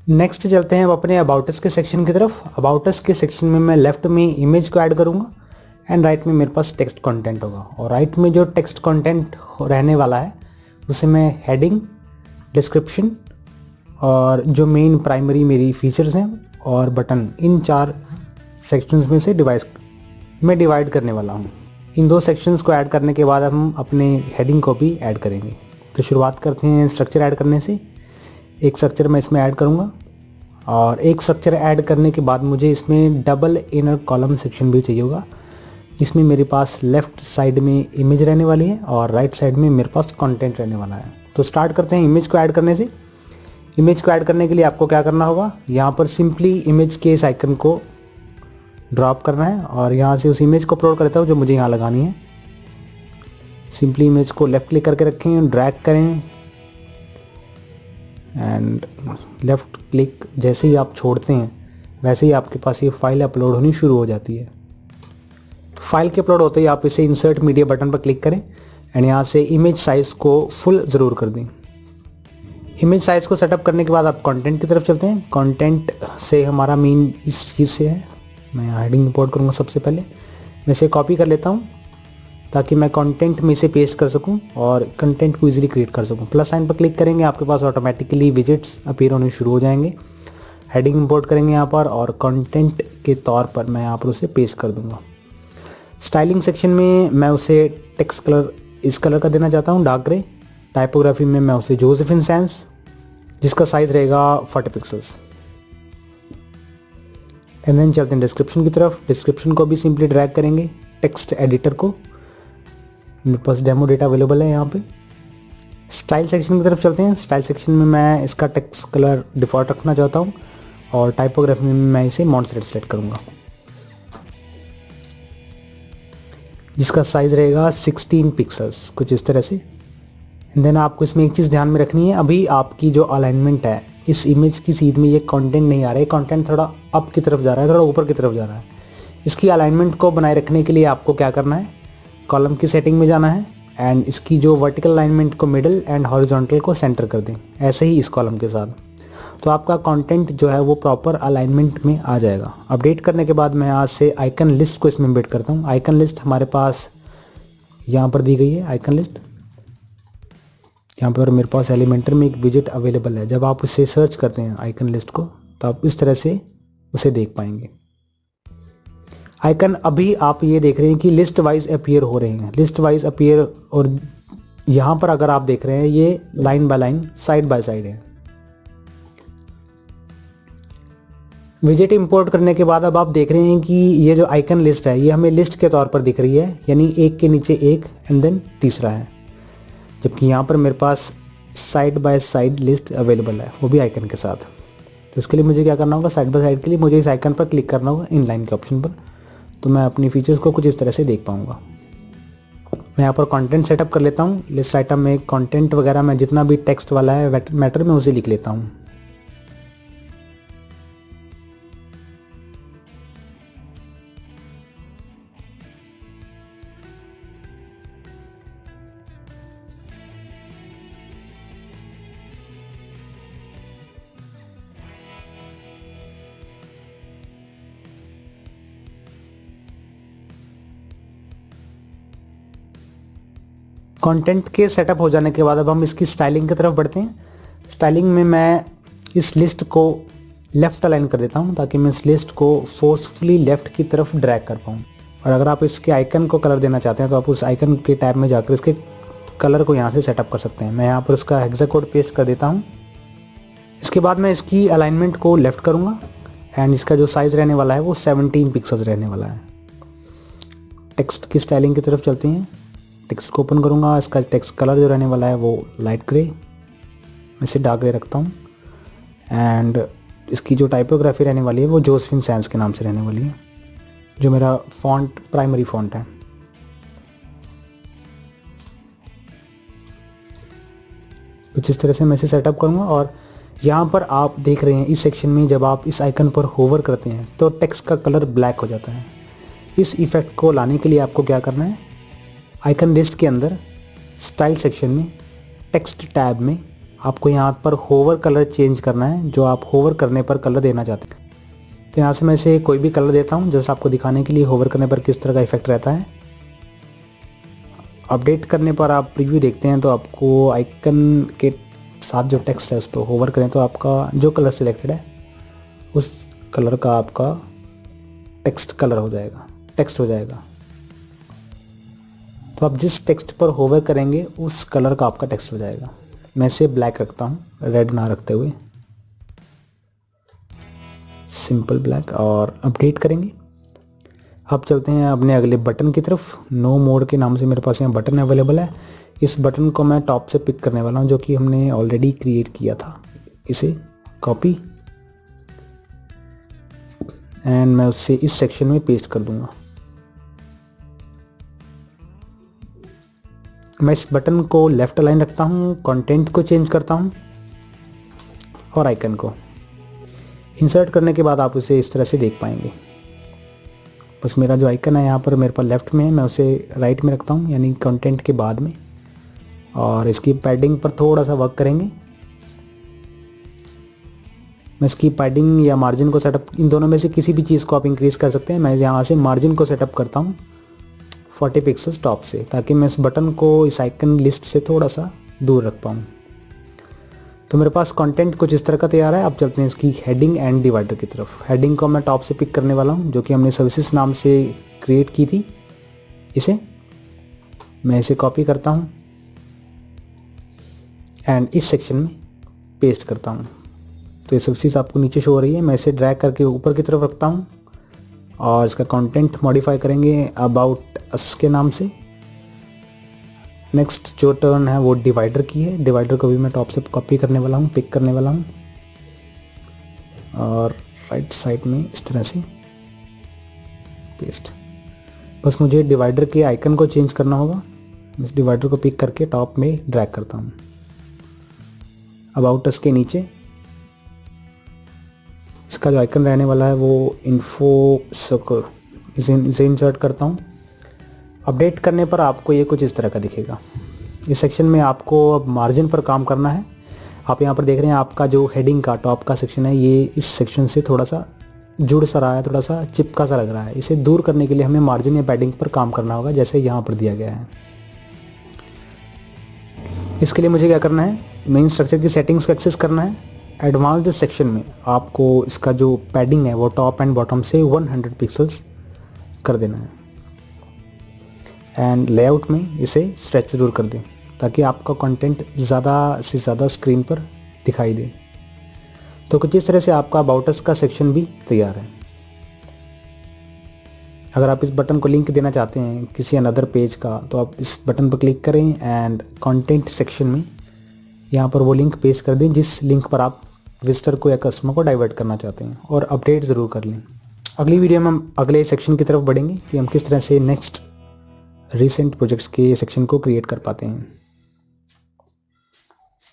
Next चलते हैं अब अपने अबाउट अस के सेक्शन की तरफ। अबाउट अस के सेक्शन में मैं लेफ्ट में इमेज को ऐड करूँगा एंड राइट में मेरे पास टेक्स्ट कंटेंट होगा। और राइट में जो टेक्स्ट कंटेंट रहने वाला है उसे मैं हेडिंग, डिस्क्रिप्शन और जो मेन प्राइमरी मेरी फीचर्स हैं और बटन, इन 4 सेक्शंस में से डिवाइड करने वाला हूँ। इन 2 सेक्शंस को ऐड करने के बाद हम अपने हेडिंग को भी ऐड करेंगे। तो शुरुआत करते हैं स्ट्रक्चर ऐड करने से। एक स्ट्रक्चर मैं इसमें ऐड करूँगा और एक स्ट्रक्चर ऐड करने के बाद मुझे इसमें डबल इनर कॉलम सेक्शन भी चाहिए होगा। इसमें मेरे पास लेफ़्ट साइड में इमेज रहने वाली है और राइट साइड में मेरे पास कंटेंट रहने वाला है। तो स्टार्ट करते हैं इमेज को ऐड करने से। इमेज को ऐड करने के लिए आपको क्या करना होगा, यहाँ पर सिंपली इमेज के इस आइकन को ड्रॉप करना है और यहाँ से उस इमेज को अपलोड करता हूँ जो मुझे यहाँ लगानी है। सिंपली इमेज को लेफ़्ट क्लिक करके रखें, ड्रैग करें एंड लेफ़्ट क्लिक जैसे ही आप छोड़ते हैं वैसे ही आपके पास ये फाइल अपलोड होनी शुरू हो जाती है। फाइल के अपलोड होते ही आप इसे इंसर्ट मीडिया बटन पर क्लिक करें एंड यहाँ से इमेज साइज़ को फुल ज़रूर कर दें। इमेज साइज़ को सेटअप करने के बाद आप कंटेंट की तरफ चलते हैं। कंटेंट से हमारा मेन इस चीज़ से है, मैं यहाँ हेडिंग इंपोर्ट करूँगा। सबसे पहले मैं इसे कॉपी कर लेता हूँ ताकि मैं कंटेंट में इसे पेस्ट कर सकूँ और कंटेंट को इजीली क्रिएट कर सकूँ। प्लस साइन पर क्लिक करेंगे, आपके पास ऑटोमेटिकली विजेट्स अपीयर होने शुरू हो जाएंगे। हेडिंग इंपोर्ट करेंगे यहाँ पर और कंटेंट के तौर पर मैं यहाँ पर उसे पेस्ट कर दूँगा। स्टाइलिंग सेक्शन में मैं उसे टेक्स्ट कलर इस कलर का देना चाहता हूँ, डार्क ग्रे। टाइपोग्राफी में मैं उसे जोसेफिन सैंस, जिसका साइज़ रहेगा 40 पिक्सल्स। एंड देन चलते हैं डिस्क्रिप्शन की तरफ। डिस्क्रिप्शन को भी सिंपली ड्रैग करेंगे टेक्स्ट एडिटर को। मेरे पास डेमो डेटा अवेलेबल है यहाँ पे। स्टाइल सेक्शन की तरफ चलते हैं। स्टाइल सेक्शन में मैं इसका टेक्स्ट कलर डिफ़ॉल्ट रखना चाहता हूँ और टाइपोग्राफी में मैं इसे मॉन्ट सेलेक्ट करूँगा, जिसका साइज़ रहेगा 16 पिक्सल्स, कुछ इस तरह से। एंड देन आपको इसमें एक चीज़ ध्यान में रखनी है, अभी आपकी जो अलाइनमेंट है इस इमेज की सीध में ये कंटेंट नहीं आ रहा है, कंटेंट थोड़ा अप की तरफ जा रहा है, थोड़ा ऊपर की तरफ जा रहा है। इसकी अलाइनमेंट को बनाए रखने के लिए आपको क्या करना है, कॉलम की सेटिंग में जाना है एंड इसकी जो वर्टिकल अलाइनमेंट को मिडल एंड हॉरिजॉन्टल को सेंटर कर दें, ऐसे ही इस कॉलम के साथ। तो आपका कंटेंट जो है वो प्रॉपर अलाइनमेंट में आ जाएगा। अपडेट करने के बाद मैं यहाँ से आइकन लिस्ट को इसमें एम्बेड करता हूँ। आइकन लिस्ट हमारे पास यहाँ पर दी गई है। आइकन लिस्ट यहाँ पर मेरे पास एलिमेंटर में एक विजेट अवेलेबल है। जब आप उसे सर्च करते हैं आइकन लिस्ट को तो आप इस तरह से उसे देख पाएंगे। आइकन अभी आप ये देख रहे हैं कि लिस्ट वाइज अपीयर हो रहे हैं, लिस्ट वाइज अपीयर। और यहाँ पर अगर आप देख रहे हैं ये line by line, side by side है। विजेट इंपोर्ट करने के बाद अब आप देख रहे हैं कि ये जो आइकन लिस्ट है ये हमें लिस्ट के तौर पर दिख रही है, यानी एक के नीचे एक एंड देन तीसरा है। जबकि यहाँ पर मेरे पास side by side list available है, वो भी आइकन के साथ। तो इसके लिए मुझे क्या करना होगा, साइड बाय साइड के लिए मुझे इस आइकन पर क्लिक करना होगा, इन लाइन के ऑप्शन पर। तो मैं अपनी फीचर्स को कुछ इस तरह से देख पाऊँगा। मैं यहाँ पर कंटेंट सेटअप कर लेता हूँ। लिस्ट आइटम में कंटेंट वगैरह मैं जितना भी टेक्स्ट वाला है मैटर में उसे लिख लेता हूँ। कंटेंट के सेटअप हो जाने के बाद अब हम इसकी स्टाइलिंग की तरफ बढ़ते हैं। स्टाइलिंग में मैं इस लिस्ट को लेफ़्ट अलाइन कर देता हूं ताकि मैं इस लिस्ट को फोर्सफुली लेफ़्ट की तरफ ड्रैग कर पाऊं। और अगर आप इसके आइकन को कलर देना चाहते हैं तो आप उस आइकन के टैब में जाकर इसके कलर को यहाँ से सेटअप कर सकते हैं। मैं यहाँ पर उसका हेक्सा कोड पेस्ट कर देता हूँ। इसके बाद मैं इसकी अलाइनमेंट को लेफ़्ट करूँगा एंड इसका जो साइज़ रहने वाला है वो 17 पिक्सल्स रहने वाला है। टेक्स्ट की स्टाइलिंग की तरफ चलते हैं। टेक्स्ट को ओपन करूँगा। इसका टेक्स्ट कलर जो रहने वाला है वो लाइट ग्रे, मैं इसे डार्क ग्रे रखता हूँ। एंड इसकी जो टाइपोग्राफी रहने वाली है वो जोसेफिन सैंस के नाम से रहने वाली है, जो मेरा फॉन्ट प्राइमरी फॉन्ट है। कुछ इस तरह से मैं इसे सेटअप करूँगा। और यहाँ पर आप देख रहे हैं इस सेक्शन में जब आप इस आइकन पर होवर करते हैं तो टेक्स्ट का कलर ब्लैक हो जाता है। इस इफ़ेक्ट को लाने के लिए आपको क्या करना है, आइकन लिस्ट के अंदर स्टाइल सेक्शन में टेक्स्ट टैब में आपको यहाँ पर होवर कलर चेंज करना है, जो आप होवर करने पर कलर देना चाहते हैं। तो यहाँ से मैं इसे कोई भी कलर देता हूँ जस्ट आपको दिखाने के लिए होवर करने पर किस तरह का इफेक्ट रहता है। अपडेट करने पर आप प्रीव्यू देखते हैं तो आपको आइकन के साथ जो टेक्स्ट है उस पर होवर करें तो आपका जो कलर सिलेक्टेड है उस कलर का आपका टेक्स्ट हो जाएगा। तो आप जिस टेक्स्ट पर होवर करेंगे उस कलर का आपका टेक्स्ट हो जाएगा। मैं इसे ब्लैक रखता हूँ, रेड ना रखते हुए, सिंपल ब्लैक, और अपडेट करेंगे। अब चलते हैं अपने अगले बटन की तरफ। नो मोड के नाम से मेरे पास यहाँ बटन अवेलेबल है। इस बटन को मैं टॉप से पिक करने वाला हूँ जो कि हमने ऑलरेडी क्रिएट किया था। इसे कॉपी एंड मैं उससे इस सेक्शन में पेस्ट कर दूंगा। मैं इस बटन को लेफ्ट अलाइन रखता हूँ, कंटेंट को चेंज करता हूँ और आइकन को इंसर्ट करने के बाद आप उसे इस तरह से देख पाएंगे। बस मेरा जो आइकन है यहाँ पर मेरे पास लेफ्ट में है, मैं उसे राइट में रखता हूँ यानी कंटेंट के बाद में, और इसकी पैडिंग पर थोड़ा सा वर्क करेंगे। मैं इसकी पैडिंग या मार्जिन को सेटअप, इन दोनों में से किसी भी चीज़ को आप इंक्रीज़ कर सकते हैं। मैं यहाँ से मार्जिन को सेटअप करता हूँ 40 पिक्सल्स टॉप से, ताकि मैं इस बटन को इस आइकन लिस्ट से थोड़ा सा दूर रख पाऊँ। तो मेरे पास कंटेंट कुछ इस तरह का तैयार है। अब चलते हैं इसकी हेडिंग एंड डिवाइडर की तरफ। हेडिंग को मैं टॉप से पिक करने वाला हूँ जो कि हमने सर्विसेज नाम से क्रिएट की थी। मैं इसे कॉपी करता हूँ एंड इस सेक्शन में पेस्ट करता हूँ। तो ये सर्विसेज आपको नीचे शो हो रही है। मैं इसे ड्रैग करके ऊपर की तरफ रखता हूँ और इसका कंटेंट मॉडिफाई करेंगे अबाउट अस के नाम से। नेक्स्ट जो टर्न है वो डिवाइडर की है। डिवाइडर को भी मैं टॉप से कॉपी करने वाला हूँ, पिक करने वाला हूँ और राइट साइड में इस तरह से पेस्ट। बस मुझे डिवाइडर के आइकन को चेंज करना होगा। इस डिवाइडर को पिक करके टॉप में ड्रैग करता हूँ। अबाउट अस के नीचे इसका जो आइकन रहने वाला है वो इन्फो सर्कल, इसे इंसर्ट करता हूँ। अपडेट करने पर आपको ये कुछ इस तरह का दिखेगा। इस सेक्शन में आपको अब मार्जिन पर काम करना है। आप यहाँ पर देख रहे हैं आपका जो हेडिंग का टॉप का सेक्शन है ये इस सेक्शन से थोड़ा सा जुड़ सा रहा है, थोड़ा सा चिपका सा लग रहा है। इसे दूर करने के लिए हमें मार्जिन या पैडिंग पर काम करना होगा, जैसे यहाँ पर दिया गया है। इसके लिए मुझे क्या करना है, मेन स्ट्रक्चर की सेटिंग्स को एक्सेस करना है। एडवांस्ड सेक्शन में आपको इसका जो पैडिंग है वो टॉप एंड बॉटम से 100 पिक्सल्स कर देना है एंड लेआउट में इसे स्ट्रेच जरूर कर दें ताकि आपका कंटेंट ज़्यादा से ज़्यादा स्क्रीन पर दिखाई दे। तो कुछ इस तरह से आपका अबाउट अस का सेक्शन भी तैयार है। अगर आप इस बटन को लिंक देना चाहते हैं किसी अनदर पेज का तो आप इस बटन पर क्लिक करें एंड कंटेंट सेक्शन में यहाँ पर वो लिंक पेस्ट कर दें जिस लिंक पर आप विजिटर को या कस्टमर को डाइवर्ट करना चाहते हैं, और अपडेट ज़रूर कर लें। अगली वीडियो में हम अगले सेक्शन की तरफ बढ़ेंगे कि हम किस तरह से नेक्स्ट रिसेंट प्रोजेक्ट्स के सेक्शन को क्रिएट कर पाते हैं।